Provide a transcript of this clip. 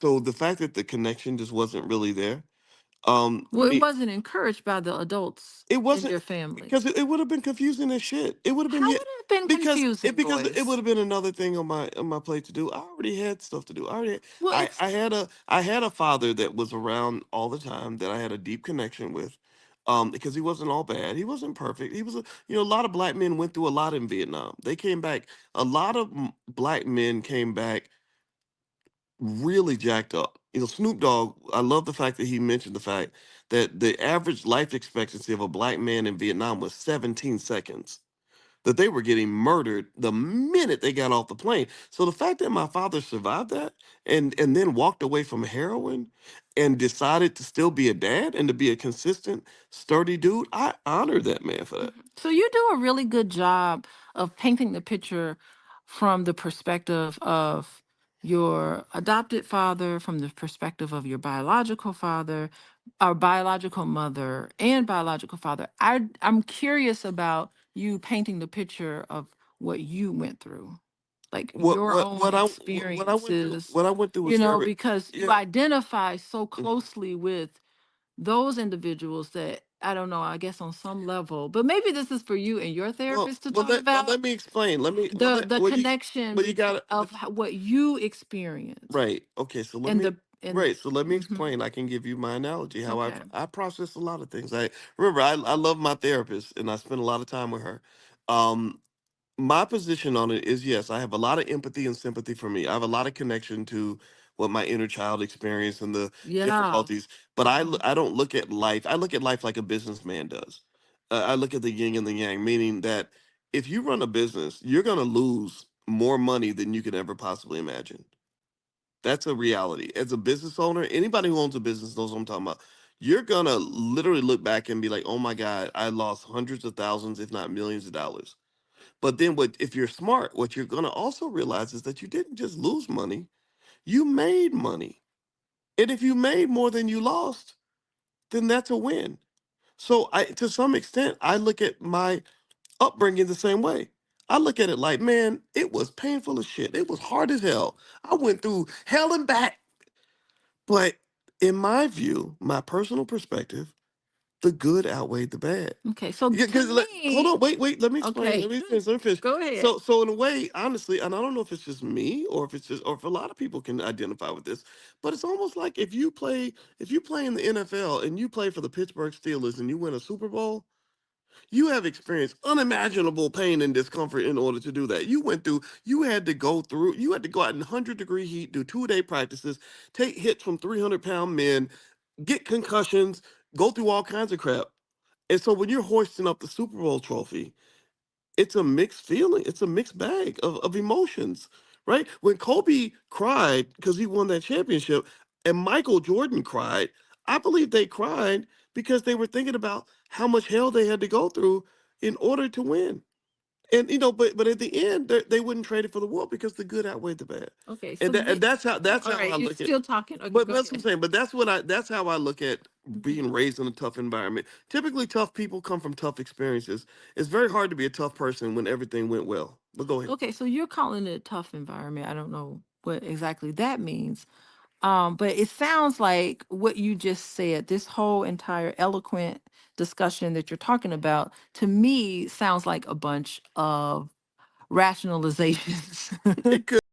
So the fact that the connection just wasn't really there. I Well, it mean, wasn't encouraged by the adults it in wasn't your family. because it would have been confusing as shit. It would have been How hit would it have been confusing, because it would Joyce? have been another thing on my plate to do. I already had stuff to do. Well, it's I had a father that was around all the time that I had a deep connection with. Because he wasn't all bad. He wasn't perfect. He was a, you know, a lot of black men went through a lot in Vietnam. They came back. A lot of black men came back really jacked up. You know, Snoop Dogg, I love the fact that he mentioned the fact that the average life expectancy of a black man in Vietnam was 17 seconds. That they were getting murdered the minute they got off the plane. So the fact that my father survived that and then walked away from heroin and decided to still be a dad and to be a consistent, sturdy dude, I honor that man for that. Mhm. So you do a really good job of painting the picture from the perspective of your adopted father, from the perspective of your biological father, or biological mother, and biological father. I'm curious about you painting the picture of what you went through, like your own experiences, What I went through was very because you yeah. identify so Mhm. closely with those individuals that I don't know, I guess on some level, but maybe this is for you and your therapist to talk about Let me explain. the connection Well you got of what you experienced right. Okay, so let and me the and right. So let me mhm, explain. I can give you my analogy how okay. I process a lot of things. I remember I love my therapist and I spend a lot of time with her. Um my position on it is yes, I have a lot of empathy and sympathy for me. I have a lot of connection to what my inner child experienced and the Yeah. difficulties, but Mhm. I don't look at life. I look at life like a businessman does. I look at the yin and the yang, meaning that if you run a business, you're going to lose more money than you could ever possibly imagine. That's a reality. As a business owner, anybody who owns a business knows what I'm talking about. You're gonna literally look back and be like, "Oh my God, I lost hundreds of thousands, if not millions of dollars." But then, what if you're smart? What you're gonna also realize is that you didn't just lose money; you made money. And if you made more than you lost, then that's a win. So, to some extent, I look at my upbringing the same way. I look at it like, man, it was painful as shit. It was hard as hell. I went through hell and back. But in my view, my personal perspective, the good outweighed the bad. Okay, so Yeah, to because hold me, on, wait, let me explain. okay, Let me finish. Let me finish. go ahead. So in a way, honestly, and I don't know if it's just me or if it's just or if a lot of people can identify with this, but it's almost like if you play in the NFL and you play for the Pittsburgh Steelers and you win a Super Bowl, you have experienced unimaginable pain and discomfort in order to do that. You had to go through, you had to go out in 100-degree heat, do 2-day practices, take hits from 300-pound men, get concussions, go through all kinds of crap. And so when you're hoisting up the Super Bowl trophy, it's a mixed feeling. It's a mixed bag of emotions, right? When Kobe cried because he won that championship and Michael Jordan cried, I believe they cried because they were thinking about how much hell they had to go through in order to win. And but at the end, they wouldn't trade it for the world because the good outweighed the bad, Okay, and so and that's all how right, I you're look at. still talking. Okay, But go that's what I'm ahead. saying. But that's how I look at Mhm. being raised in a tough environment. Typically, tough people come from tough experiences. It's very hard to be a tough person when everything went well. But go ahead. Okay, so you're calling it a tough environment. I don't know what exactly that means. But it sounds like what you just said, this whole entire eloquent discussion that you're talking about, to me sounds like a bunch of rationalizations. It could.